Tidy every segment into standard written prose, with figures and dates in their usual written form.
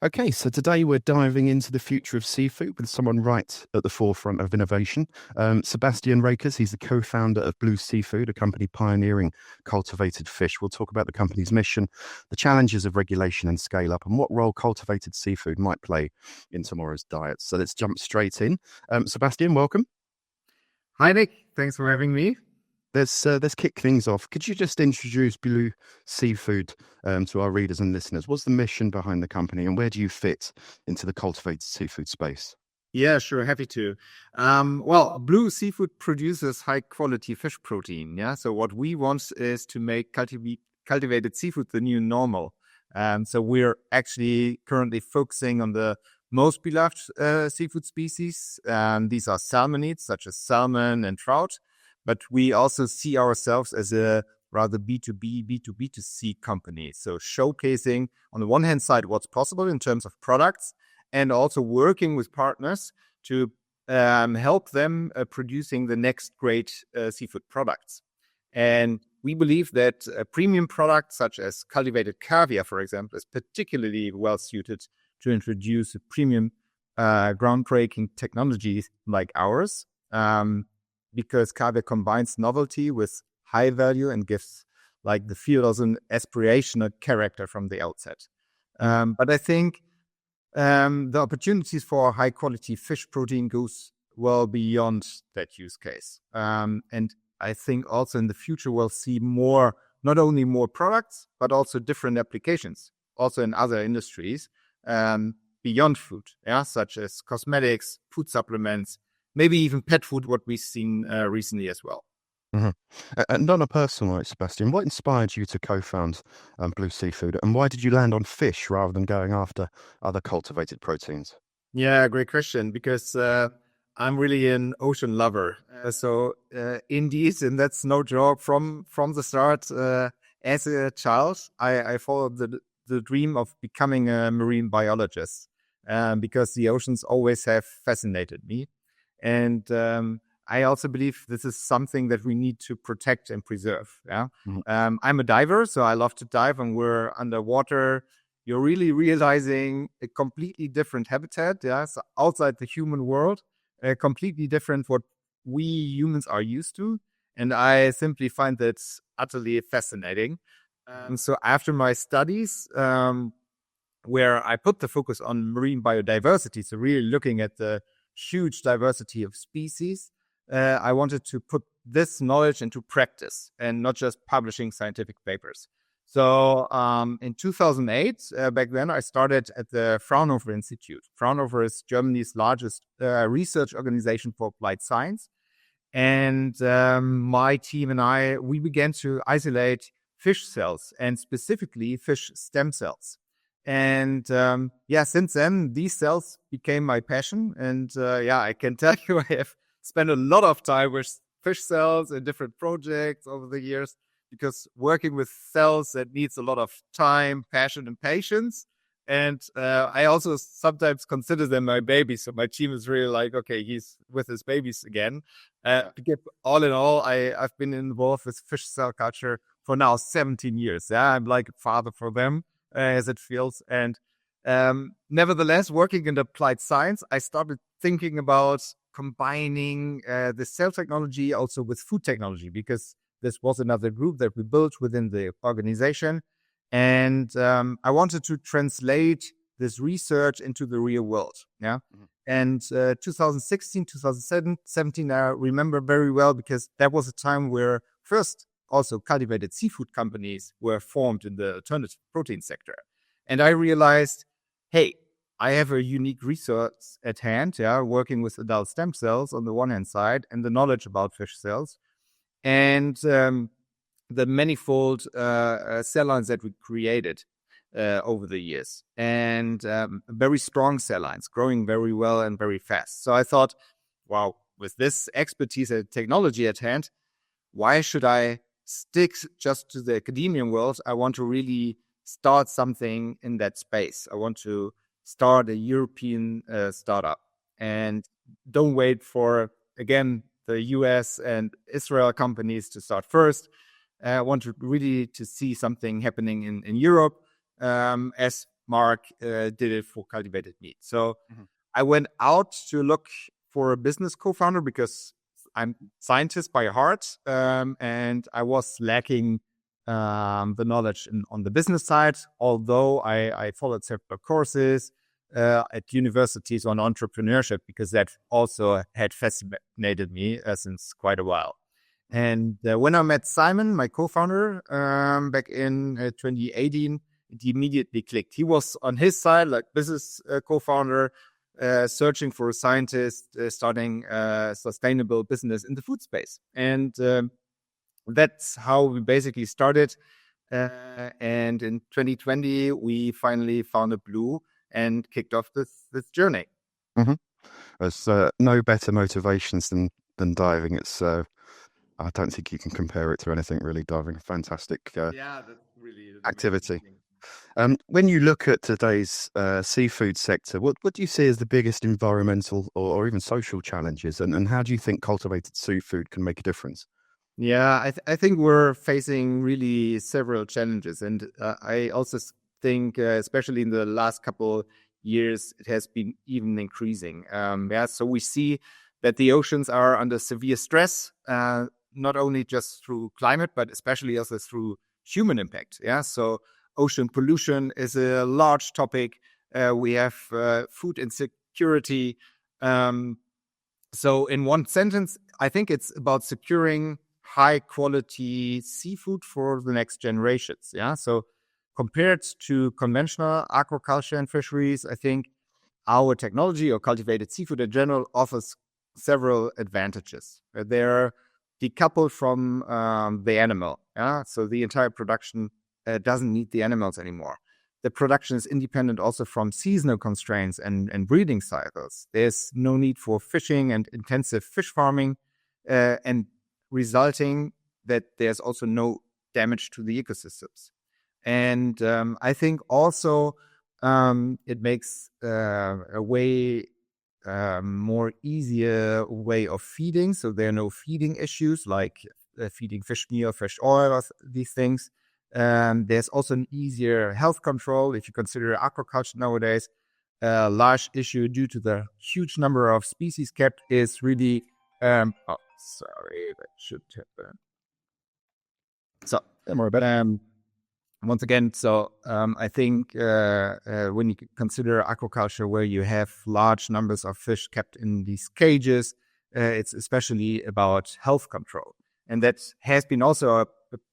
Okay, so today we're diving into the future of seafood with someone right at the forefront of innovation. Sebastian Rakers, he's the co-founder of BLUU Seafood, a company pioneering cultivated fish. We'll talk about the company's mission, the challenges of regulation and scale up, and what role cultivated seafood might play in tomorrow's diets. So let's jump straight in. Sebastian, welcome. Hi, Nick. Thanks for having me. Let's kick things off. Could you just introduce BLUU Seafood to our readers and listeners? What's the mission behind the company, and where do you fit into the cultivated seafood space? Yeah, sure. Happy to. Well, BLUU Seafood produces high quality fish protein. Yeah. So what we want is to make cultivated seafood the new normal. So we're actually currently focusing on the most beloved seafood species. These are salmonids, such as salmon and trout. But we also see ourselves as a rather B2B, B2B2C company. So showcasing on the one hand side what's possible in terms of products, and also working with partners to help them producing the next great seafood products. And we believe that premium products such as cultivated caviar, for example, is particularly well suited to introduce a premium groundbreaking technologies like ours, because caviar combines novelty with high value and gives like the feel as an aspirational character from the outset. But I think the opportunities for high quality fish protein goes well beyond that use case. And I think also in the future we'll see more, not only more products, but also different applications, also in other industries beyond food, yeah, such as cosmetics, food supplements, maybe even pet food, what we've seen recently as well. Mhm. And on a personal note, Sebastian, what inspired you to co-found BLUU Seafood, and why did you land on fish rather than going after other cultivated proteins? Yeah, great question. Because I'm really an ocean lover. Indeed, and that's no joke. From the start, as a child, I followed the dream of becoming a marine biologist, because the oceans always have fascinated me, and I also believe this is something that we need to protect and preserve. Yeah, Mhm. I'm a diver, so I love to dive, and we're underwater, you're really realizing a completely different habitat. Yeah, so outside the human world, completely different what we humans are used to, and I simply find that utterly fascinating. So after my studies, where I put the focus on marine biodiversity, so really looking at the huge diversity of species, I wanted to put this knowledge into practice and not just publishing scientific papers. So in 2008, back then, I started at the Fraunhofer Institute. Fraunhofer is Germany's largest research organization for applied science. And my team and I, we began to isolate fish cells, and specifically fish stem cells. And yeah, since then, these cells became my passion. And yeah, I can tell you, I have spent a lot of time with fish cells in different projects over the years, because working with cells, that needs a lot of time, passion, and patience. And I also sometimes consider them my babies. So my team is really like, okay, he's with his babies again. Because all in all, I've been involved with fish cell culture for now 17 years. Yeah, I'm like a father for them, as it feels. And nevertheless, working in applied science, I started thinking about combining the cell technology also with food technology, because this was another group that we built within the organization. And I wanted to translate this research into the real world. Yeah. Mhm. And 2016, 2017, I remember very well, because that was a time where first also cultivated seafood companies were formed in the alternative protein sector. And I realized, hey, I have a unique resource at hand, yeah, working with adult stem cells on the one hand side, and the knowledge about fish cells, and the manifold cell lines that we created over the years, and very strong cell lines, growing very well and very fast. So I thought, wow, with this expertise and technology at hand, why should I stick just to the academic world? I want to really start something in that space. I want to start a European startup, and don't wait for, again, the US and Israel companies to start first. I want to really to see something happening in Europe, as Mark did it for cultivated meat. So Mhm. I went out to look for a business co-founder because I'm scientist by heart, and I was lacking the knowledge on the business side. Although I followed several courses at universities on entrepreneurship because that also had fascinated me since quite a while. And when I met Simon, my co-founder, back in 2018, it immediately clicked. He was on his side, like business co-founder, searching for a scientist, starting a sustainable business in the food space. And that's how we basically started. And in 2020, we finally founded BLUU and kicked off this journey. Mhm. There's no better motivations than diving. It's I don't think you can compare it to anything really. Diving, fantastic Yeah, that's really an amazing activity. thing. When you look at today's seafood sector, what do you see as the biggest environmental or even social challenges, and how do you think cultivated seafood can make a difference? Yeah, I think we're facing really several challenges, and I also think, especially in the last couple years, it has been even increasing. Yeah, so we see that the oceans are under severe stress, not only just through climate, but especially also through human impact. Yeah, so ocean pollution is a large topic. We have food insecurity. Um, so, in one sentence, I think it's about securing high quality seafood for the next generations. Yeah. So, compared to conventional aquaculture and fisheries, I think our technology or cultivated seafood in general offers several advantages. They're decoupled from the animal. Yeah. So, the entire production doesn't need the animals anymore. The production is independent also from seasonal constraints and breeding cycles. There's no need for fishing and intensive fish farming, and resulting that there's also no damage to the ecosystems. And I think also it makes a way more easier way of feeding. So there are no feeding issues like feeding fish meal, fish oil, or these things. There's also an easier health control if you consider aquaculture nowadays. A large issue due to the huge number of species kept is really. Oh, sorry, that should happen. So, Don't worry about it. once again, so I think when you consider aquaculture, where you have large numbers of fish kept in these cages, it's especially about health control, and that has been also a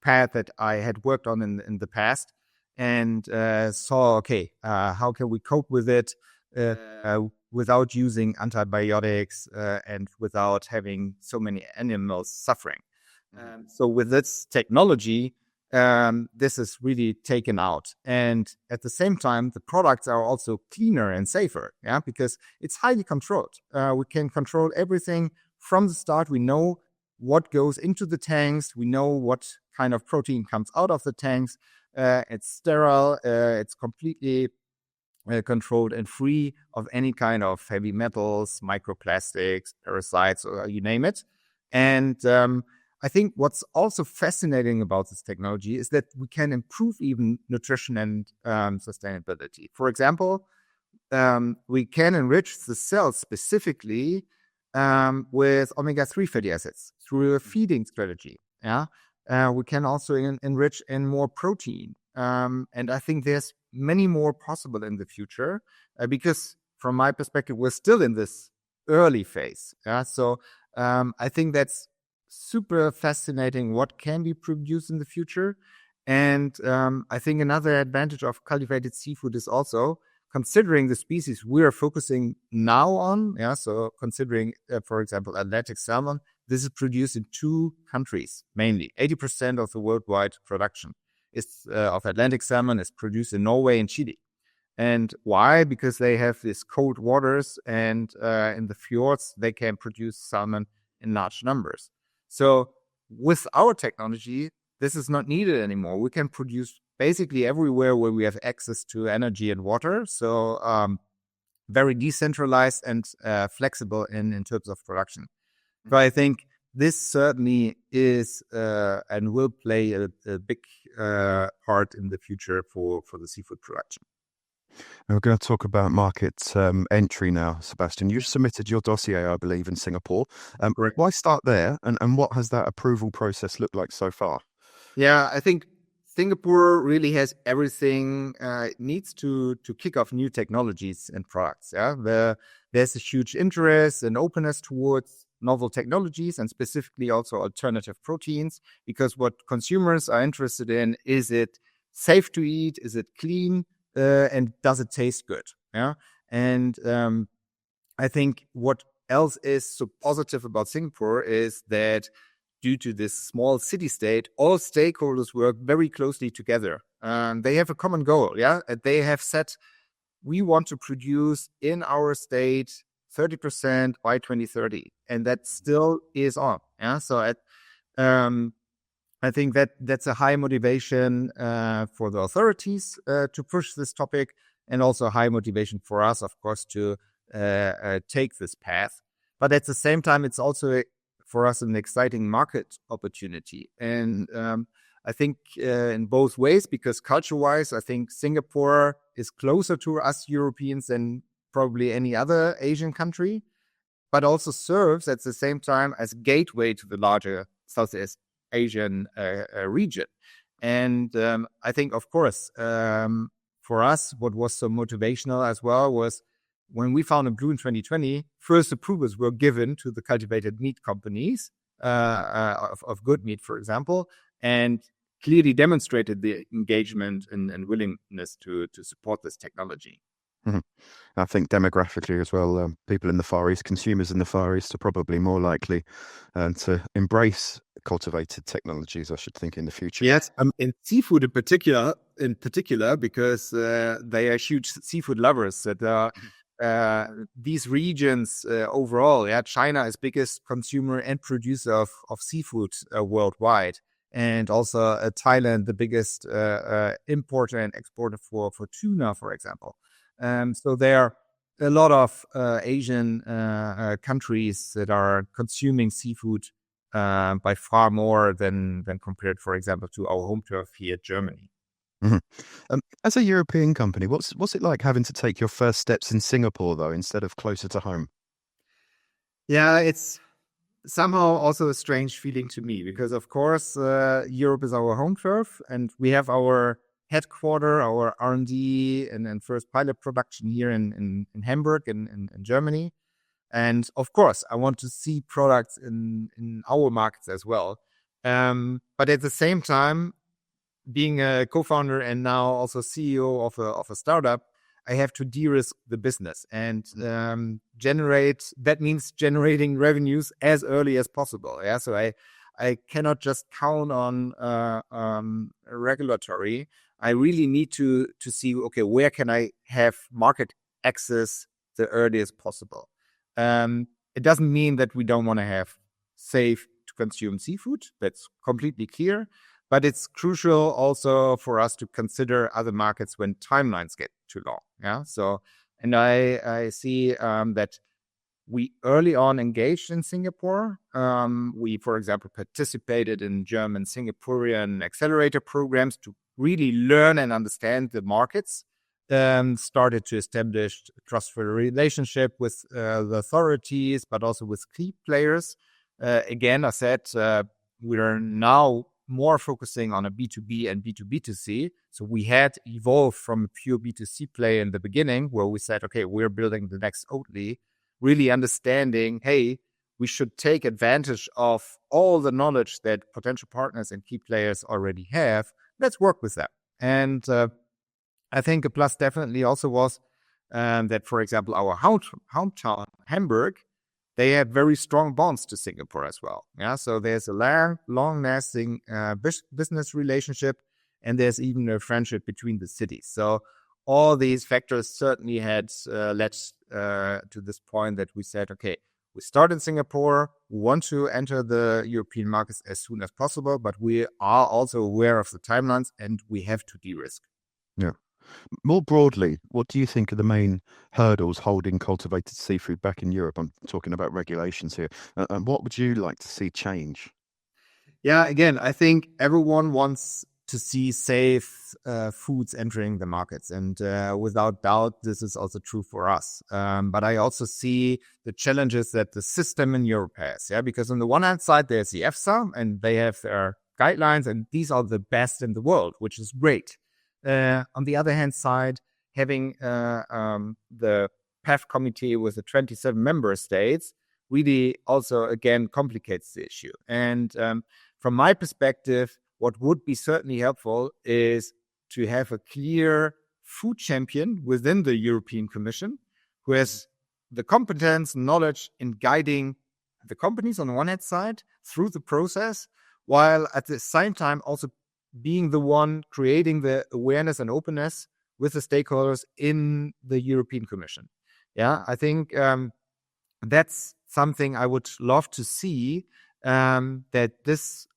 path that I had worked on in the past, and saw okay, how can we cope with it without using antibiotics and without having so many animals suffering. So with this technology, this is really taken out. And at the same time, the products are also cleaner and safer, yeah, because it's highly controlled. We can control everything from the start. We know what goes into the tanks. We know what kind of protein comes out of the tanks. It's sterile. It's completely controlled and free of any kind of heavy metals, microplastics, parasites, or you name it. And I think what's also fascinating about this technology is that we can improve even nutrition and sustainability. For example, we can enrich the cells specifically with omega-3 fatty acids through a feeding strategy. Yeah, we can also enrich in more protein, and I think there's many more possible in the future because, from my perspective, we're still in this early phase. Yeah, so I think that's super fascinating. What can be produced in the future, and I think another advantage of cultivated seafood is also considering the species we are focusing now on, yeah, so considering, for example, Atlantic salmon, this is produced in two countries mainly. 80% of the worldwide production of Atlantic salmon is produced in Norway and Chile. And why? Because they have these cold waters, and in the fjords, they can produce salmon in large numbers. So with our technology, this is not needed anymore. We can produce basically everywhere where we have access to energy and water. So very decentralized and flexible in terms of production. So I think this certainly is and will play a big part in the future for the seafood production. And we're going to talk about market entry now, Sebastian. You've submitted your dossier, I believe, in Singapore. Correct. Why start there, and what has that approval process looked like so far? Yeah, I think Singapore really has everything it needs to kick off new technologies and products. Yeah, there's a huge interest and openness towards novel technologies and specifically also alternative proteins, because what consumers are interested in, is it safe to eat, is it clean, and does it taste good? Yeah, and I think what else is so positive about Singapore is that due to this small city state, all stakeholders work very closely together. They have a common goal. Yeah. They have said, we want to produce in our state 30% by 2030. And that still is on. Yeah. So um, I think that that's a high motivation for the authorities to push this topic, and also a high motivation for us, of course, to take this path. But at the same time, it's also for us an exciting market opportunity. And I think in both ways, because culture-wise, I think Singapore is closer to us Europeans than probably any other Asian country, but also serves at the same time as a gateway to the larger Southeast Asian region. And I think, of course, for us, what was so motivational as well was when we founded BLUU in 2020, first approvals were given to the cultivated meat companies of good meat, for example, and clearly demonstrated the engagement and willingness to support this technology. Mhm. I think demographically as well, people in the Far East, consumers in the Far East, are probably more likely to embrace cultivated technologies, I should think, in the future. Yes, in seafood in particular, because they are huge seafood lovers. That these regions overall, yeah, China is biggest consumer and producer of seafood worldwide, and also Thailand, the biggest importer and exporter for tuna, for example. So there are a lot of Asian countries that are consuming seafood by far more than compared, for example, to our home turf here, Germany. Mhm. As a European company, what's it like having to take your first steps in Singapore, though, instead of closer to home? Yeah, it's somehow also a strange feeling to me, because, of course, Europe is our home turf, and we have our headquarter, our R&D, and first pilot production here in Hamburg, in Germany. And of course, I want to see products in our markets as well. But at the same time, being a co-founder and now also CEO of a startup, I have to de-risk the business and generate. That means generating revenues as early as possible. Yeah, so I cannot just count on regulatory. I really need to see, okay, where can I have market access the earliest possible. It doesn't mean that we don't want to have safe to consume seafood. That's completely clear. But it's crucial also for us to consider other markets when timelines get too long. Yeah. So, and I see that we early on engaged in Singapore. We, for example, participated in German Singaporean accelerator programs to really learn and understand the markets. Started to establish a trustful relationship with the authorities, but also with key players. Again, I said we are now more focusing on a B2B and B2B2C. So we had evolved from a pure B2C play in the beginning, where we said, okay, we're building the next Oatly, really understanding, hey, we should take advantage of all the knowledge that potential partners and key players already have. Let's work with them. And I think a plus definitely also was that, for example, our hometown, Hamburg, they have very strong bonds to Singapore as well. Yeah, so there's a long-lasting business relationship, and there's even a friendship between the cities. So all these factors certainly had led to this point that we said, okay, we start in Singapore, we want to enter the European markets as soon as possible, but we are also aware of the timelines, and we have to de-risk. Yeah. More broadly, what do you think are the main hurdles holding cultivated seafood back in Europe? I'm talking about regulations here. And what would you like to see change? Yeah, again, I think everyone wants to see safe foods entering the markets. And without doubt, this is also true for us. But I also see the challenges that the system in Europe has. Yeah, because on the one hand side, there's the EFSA, and they have their guidelines, and these are the best in the world, which is great. On the other hand side, having the PEF committee with the 27 member states really also, again, complicates the issue. And from my perspective, what would be certainly helpful is to have a clear food champion within the European Commission who has the competence, knowledge in guiding the companies on the one hand side through the process, while at the same time also being the one creating the awareness and openness with the stakeholders in the European Commission. Yeah, I think that's something I would love to see, that this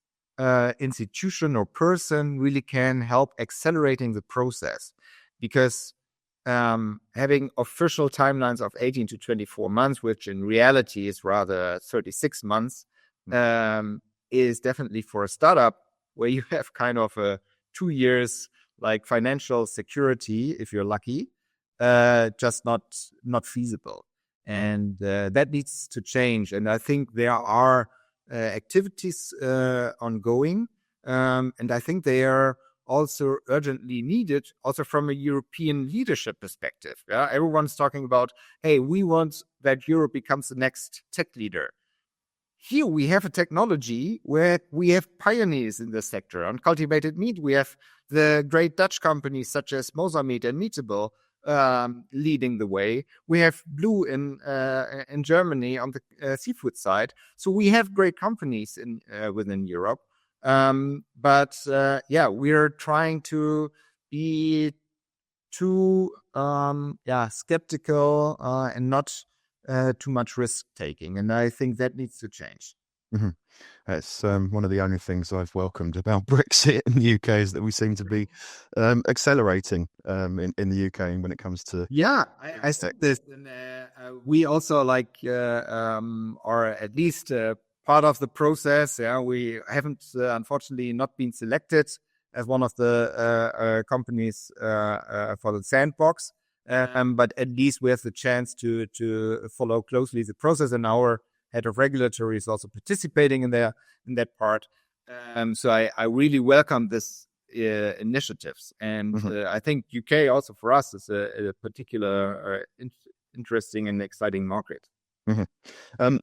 institution or person really can help accelerating the process, because having official timelines of 18 to 24 months, which in reality is rather 36 months, is definitely for a startup where you have kind of a 2 years like financial security, if you're lucky, just not feasible. And that needs to change. And I think there are activities ongoing, and I think they are also urgently needed, also from a European leadership perspective. Yeah, everyone's talking about, hey, we want that Europe becomes the next tech leader. Here we have a technology where we have pioneers in the sector. On cultivated meat, we have the great Dutch companies such as Mosameat and Meatable leading the way. We have BLUU in Germany on the seafood side. So we have great companies within Europe. But we're trying to be too skeptical and not too much risk taking. And I think that needs to change. Mm-hmm. That's one of the only things I've welcomed about Brexit in the UK is that we seem to be accelerating in the UK when it comes to I said this. And, we also are at least part of the process. Yeah, we haven't unfortunately not been selected as one of the companies for the sandbox, but at least we have the chance to follow closely the process, and our head of regulatory is also participating in that part. So I really welcome this initiatives, and I think UK also for us is a particular interesting and exciting market.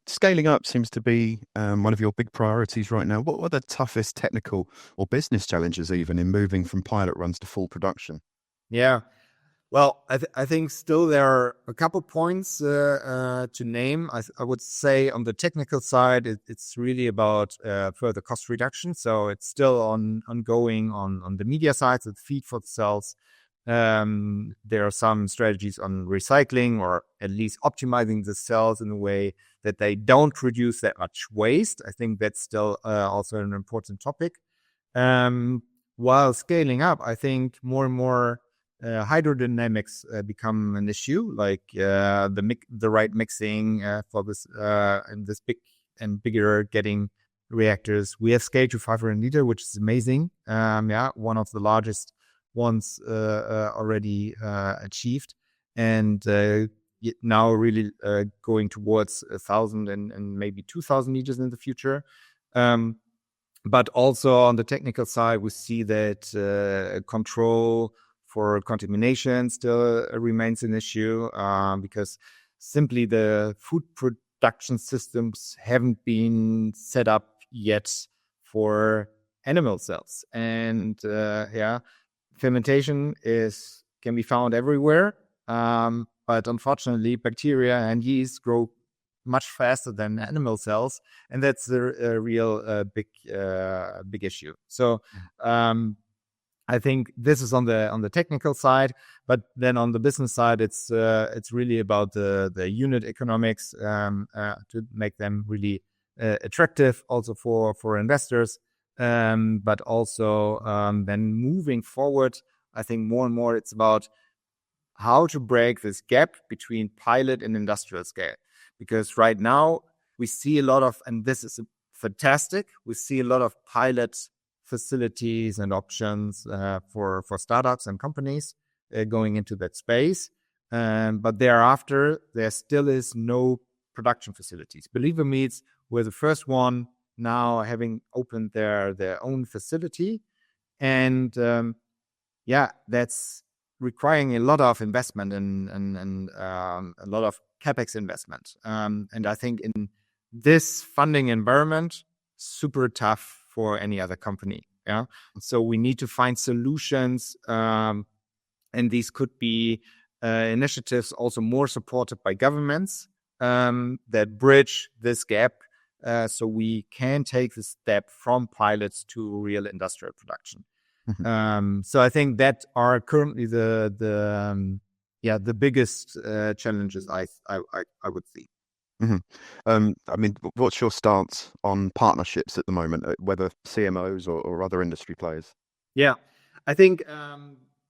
Scaling up seems to be one of your big priorities right now. What are the toughest technical or business challenges even in moving from pilot runs to full production? Yeah. Well, I think still there are a couple points to name. I would say on the technical side, it's really about further cost reduction. So it's still ongoing on the media side, so the feed for the cells. There are some strategies on recycling or at least optimizing the cells in a way that they don't produce that much waste. I think that's still also an important topic. While scaling up, I think more and more hydrodynamics become an issue, like the right mixing for this and this big and bigger getting reactors. We have scale to 500 liter, which is amazing. One of the largest ones already achieved, and now really going towards 1,000 and maybe 2,000 liters in the future. But also on the technical side, we see that control for contamination still remains an issue because simply the food production systems haven't been set up yet for animal cells. And fermentation can be found everywhere, but unfortunately, bacteria and yeast grow much faster than animal cells, and that's a real big issue. So I think this is on the technical side, but then on the business side, it's really about the unit economics to make them really attractive, also for investors. But also then moving forward, I think more and more it's about how to break this gap between pilot and industrial scale. Because right now we see a lot of, and this is fantastic, we see a lot of pilot facilities and options for startups and companies going into that space. But thereafter, there still is no production facilities. Believe me, we're the first one now having opened their own facility. And that's requiring a lot of investment and a lot of CapEx investment. And I think in this funding environment, super tough for any other company. Yeah. So we need to find solutions. And these could be initiatives also more supported by governments that bridge this gap. So we can take the step from pilots to real industrial production. So I think that are currently the biggest challenges I would see. I mean, what's your stance on partnerships at the moment, whether CMOs or other industry players? Yeah, I think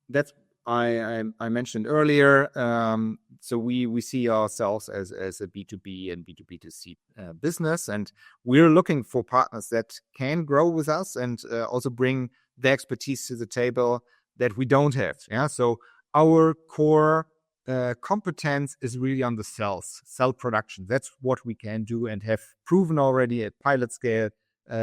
that's I mentioned earlier. So we see ourselves as a B2B and B2B2C business, and we're looking for partners that can grow with us and also bring the expertise to the table that we don't have. Yeah, so our core competence is really on the cell production. That's what we can do and have proven already at pilot scale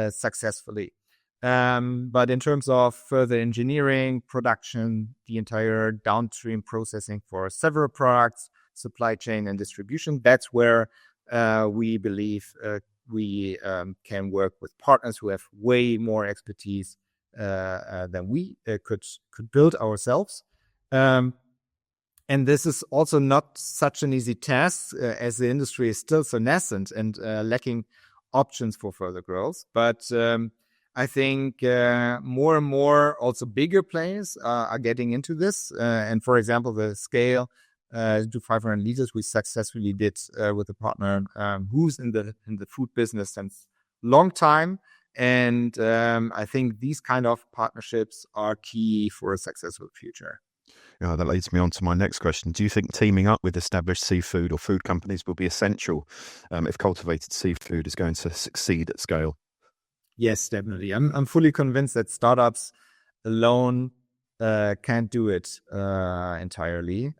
successfully. But in terms of further engineering, production, the entire downstream processing for several products, supply chain and distribution, that's where we believe we can work with partners who have way more expertise than we could build ourselves. And this is also not such an easy task as the industry is still so nascent and lacking options for further growth. But I think more and more also bigger players are getting into this. And for example, the scale to 500 liters we successfully did with a partner who's in the food business since long time. And I think these kind of partnerships are key for a successful future. Yeah, that leads me on to my next question. Do you think teaming up with established seafood or food companies will be essential if cultivated seafood is going to succeed at scale? Yes, definitely. I'm fully convinced that startups alone can't do it entirely,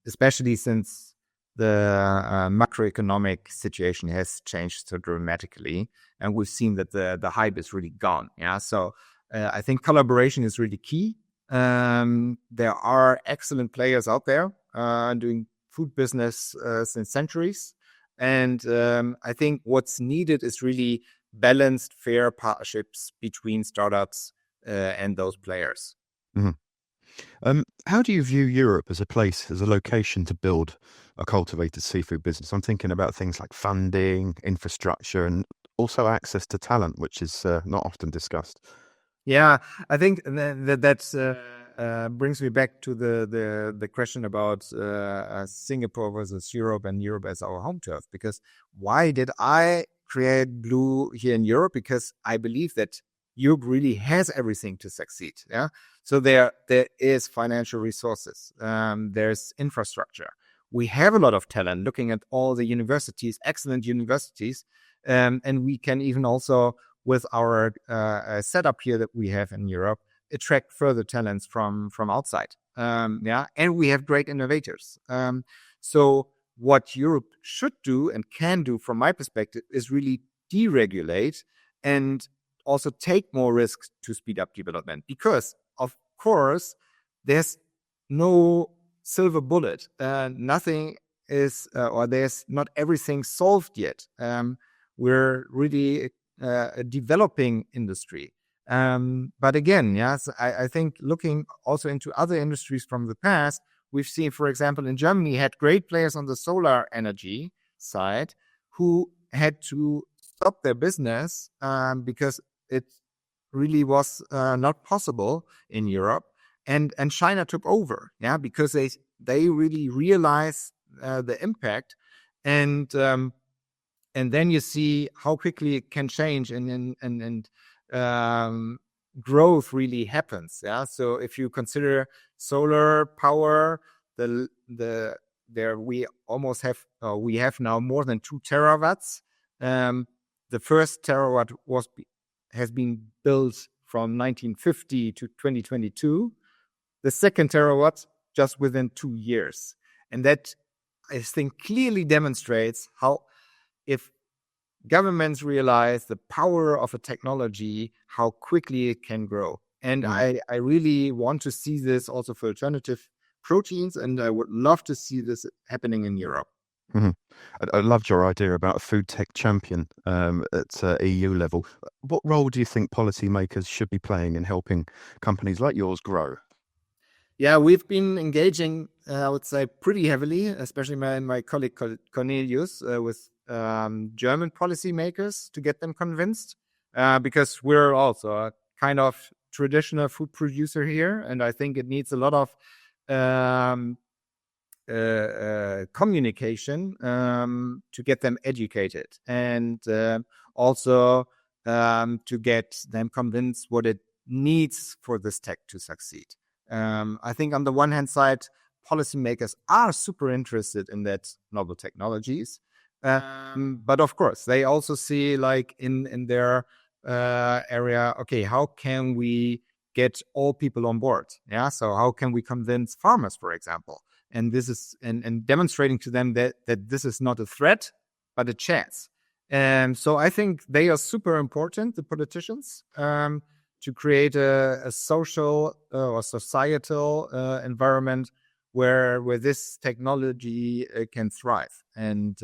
especially since the macroeconomic situation has changed so dramatically, and we've seen that the hype is really gone. Yeah, so I think collaboration is really key. There are excellent players out there doing food business since centuries. And I think what's needed is really balanced, fair partnerships between startups and those players. How do you view Europe as a location to build a cultivated seafood business? I'm thinking about things like funding, infrastructure, and also access to talent, which is not often discussed. Yeah, I think that brings me back to the question about Singapore versus Europe and Europe as our home turf. Because why did I create BLUU here in Europe? Because I believe that Europe really has everything to succeed. Yeah, so there is financial resources, there's infrastructure. We have a lot of talent. Looking at all the universities, excellent universities, and we can even also, with our setup here that we have in Europe, attract further talents from outside. And we have great innovators. So what Europe should do and can do, from my perspective, is really deregulate and also take more risks to speed up development. Because, of course, there's no silver bullet. Nothing is, or there's not everything solved yet. We're really a developing industry. But again, yes, I think looking also into other industries from the past, we've seen, for example, in Germany, had great players on the solar energy side who had to stop their business because it really was not possible in Europe. And China took over, because they really realized the impact. And then you see how quickly it can change and growth really happens. Yeah. So if you consider solar power, we have now more than 2 terawatts. The first terawatt has been built from 1950 to 2022, the second terawatt just within 2 years. And that, I think, clearly demonstrates how, if governments realize the power of a technology, how quickly it can grow. And I really want to see this also for alternative proteins, and I would love to see this happening in Europe. Mhm. I loved your idea about a food tech champion at EU level. What role do you think policymakers should be playing in helping companies like yours grow? Yeah, we've been engaging, I would say, pretty heavily, especially my colleague Cornelius, with German policymakers to get them convinced, because we're also a kind of traditional food producer here, and I think it needs a lot of um, communication to get them educated, and also to get them convinced what it needs for this tech to succeed. I think on the one hand side, policymakers are super interested in that novel technologies. But of course, they also see, like, in their area, okay, how can we get all people on board? Yeah. So how can we convince farmers, for example? And this is, and demonstrating to them that this is not a threat, but a chance. And so I think they are super important, the politicians, to create a social or societal environment where this technology can thrive. And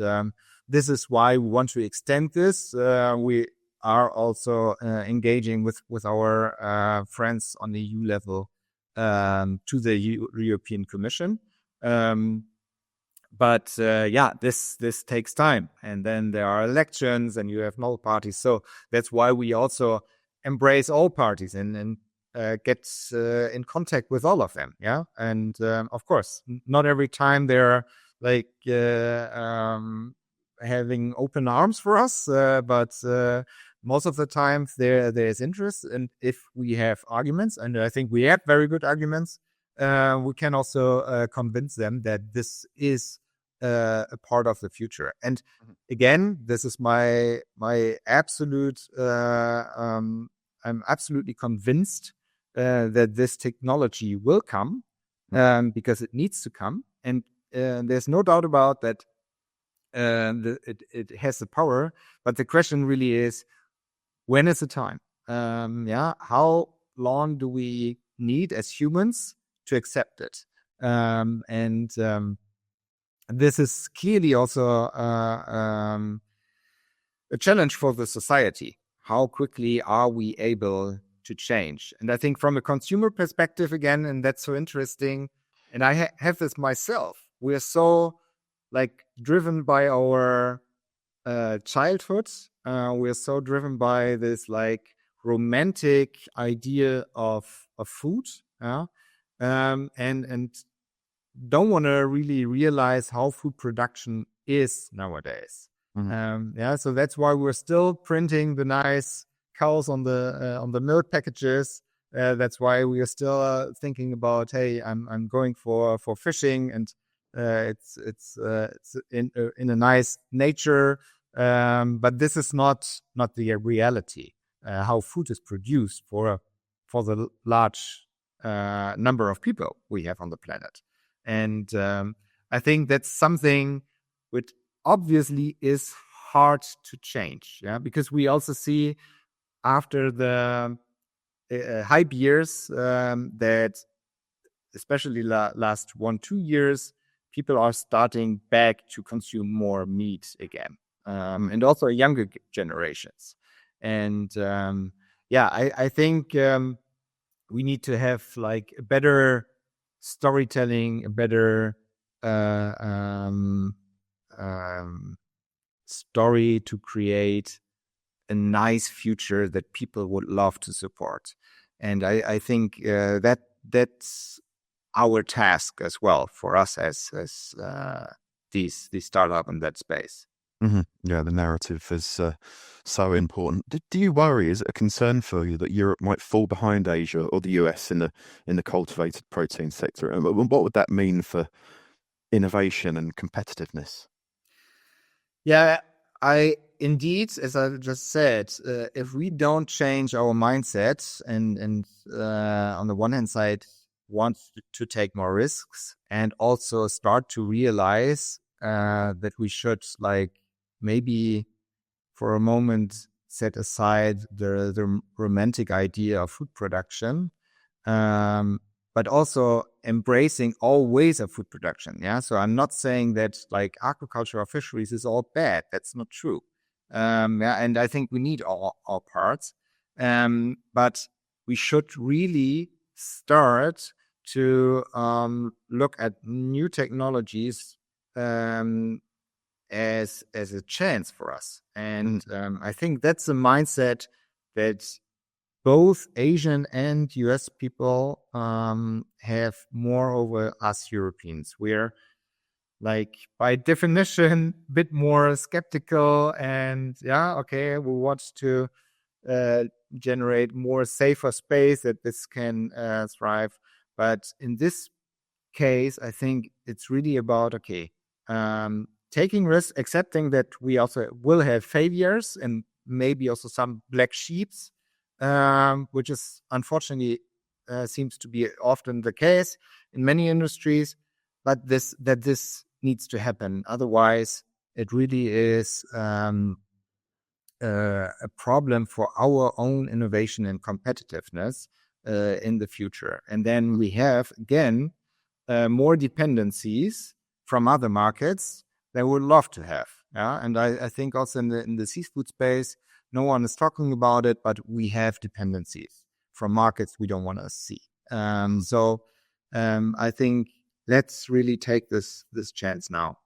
this is why we want to extend this. We are also engaging with our friends on the EU level to the European Commission. But yeah, this takes time, and then there are elections, and you have null parties. So that's why we also embrace all parties and get in contact with all of them. Yeah, and of course, not every time they're like having open arms for us, but most of the time there's interest, and if we have arguments, and I think we have very good arguments, we can also convince them that this is a part of the future. And again, this is my absolute. I'm absolutely convinced that this technology will come, because it needs to come, and there's no doubt about that. It has the power, but the question really is, when is the time? Yeah, how long do we need as humans to accept it? And this is clearly also a challenge for the society. How quickly are we able to change? And I think from a consumer perspective, again, and that's so interesting, and I have this myself, we're so, like, driven by our childhood. We're so driven by this, like, romantic idea of food, yeah, and don't want to really realize how food production is nowadays. Yeah, so that's why we're still printing the nice cows on the milk packages. That's why we are still thinking about, hey, I'm going for fishing, and it's in a nice nature. But this is not the reality. How food is produced for the large number of people we have on the planet. And I think that's something which obviously is hard to change, yeah, because we also see after the hype years that especially last 1-2 years, people are starting back to consume more meat again, and also younger generations. And yeah, I think we need to have, like, a better storytelling, a better story to create a nice future that people would love to support. And I think that's our task as well, for us as these startup in that space. Yeah, the narrative is so important. Do you worry? Is it a concern for you that Europe might fall behind Asia or the US in the cultivated protein sector? And what would that mean for innovation and competitiveness? Yeah, I indeed, as I just said, if we don't change our mindset and on the one hand side want to take more risks and also start to realize that we should like maybe for a moment set aside the romantic idea of food production, but also embracing all ways of food production. Yeah. So I'm not saying that like aquaculture or fisheries is all bad. That's not true. Yeah, and I think we need all parts. But we should really start to look at new technologies as a chance for us. And I think that's a mindset that both Asian and US people have more over us Europeans. We're like by definition a bit more skeptical and we want to generate more safer space that this can thrive. But in this case, I think it's really about taking risks, accepting that we also will have failures and maybe also some black sheeps, which is unfortunately seems to be often the case in many industries. But this needs to happen. Otherwise, it really is a problem for our own innovation and competitiveness in the future. And then we have, again, more dependencies from other markets than we would love to have. Yeah? And I think also in the seafood space, no one is talking about it, but we have dependencies from markets we don't want to see. So I think let's really take this chance now.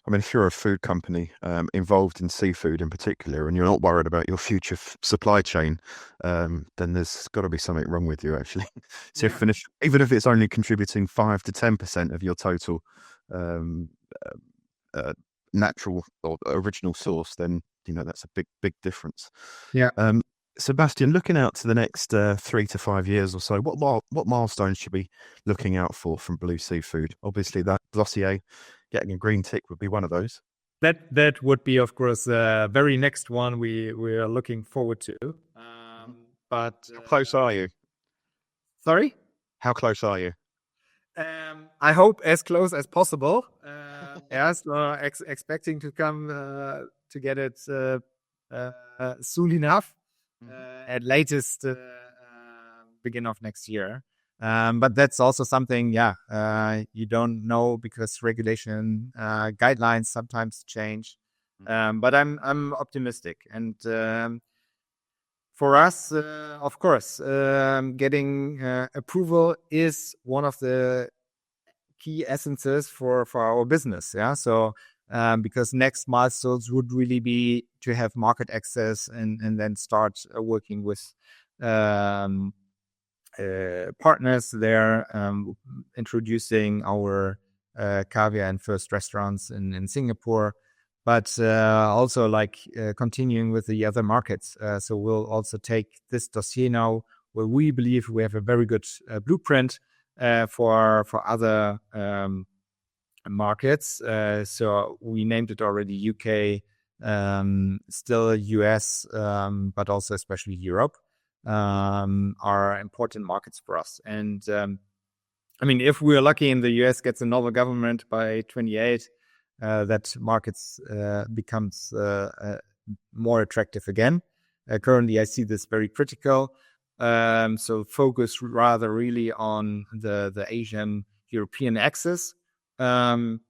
I mean, if you're a food company involved in seafood in particular, and you're not worried about your future supply chain, then there's got to be something wrong with you, actually. So even if it's only contributing 5 to 10% of your total natural or original source, then that's a big difference. Yeah. Sebastian, looking out to the next 3 to 5 years or so, what milestones should we be looking out for from BLUU Seafood? Obviously, that dossier, getting a green tick, would be one of those. That would be, of course, the very next one we are looking forward to. But how close are you? Sorry? How close are you? I hope as close as possible. Expecting to come to get it soon enough. At latest beginning of next year. But that's also something, you don't know because regulation guidelines sometimes change. But I'm optimistic. And for us, of course, getting approval is one of the key essences for our business. Yeah. So because next milestones would really be to have market access and then start working with partners there, introducing our caviar and first restaurants in Singapore, but also continuing with the other markets. So we'll also take this dossier now where we believe we have a very good blueprint for other markets. So we named it already UK, still US, but also especially Europe are important markets for us. And I mean, if we're lucky and the US gets a novel government by 28, that markets becomes more attractive again. Currently, I see this very critical. So focus rather really on the Asian European axis. But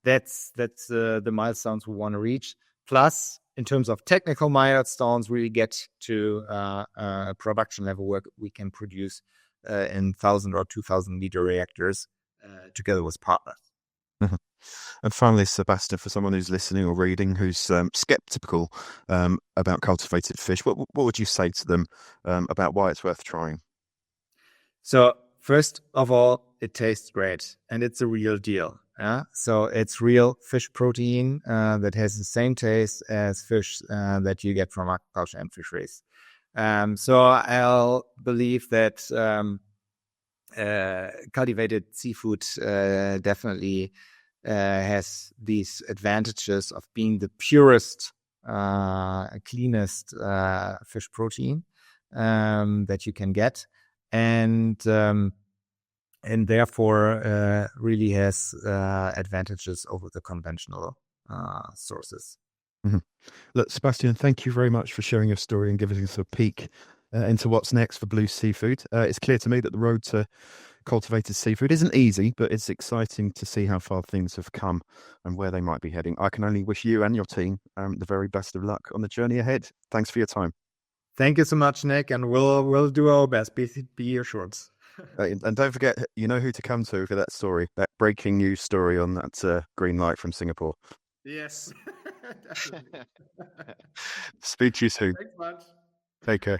that's the milestones we want to reach. Plus, in terms of technical milestones, really get to a production level where we can produce in 1,000 or 2,000 liter reactors together with partners. And finally, Sebastian, for someone who's listening or reading who's skeptical about cultivated fish, what would you say to them about why it's worth trying? So first of all, it tastes great and it's a real deal. So it's real fish protein that has the same taste as fish that you get from aquaculture and fisheries. So I'll believe that cultivated seafood definitely has these advantages of being the purest, cleanest fish protein that you can get, and therefore really has advantages over the conventional sources. Mhm. Look, Sebastian, thank you very much for sharing your story and giving us a peek into what's next for BLUU Seafood. It's clear to me that the road to cultivated seafood isn't easy, but it's exciting to see how far things have come and where they might be heading. I can only wish you and your team the very best of luck on the journey ahead. Thanks for your time. Thank you so much, Nick, and we'll do our best. Be assured. And don't forget, you know who to come to for that story, that breaking news story on that green light from Singapore. Yes, definitely. Speak to you soon. Thanks much. Take care.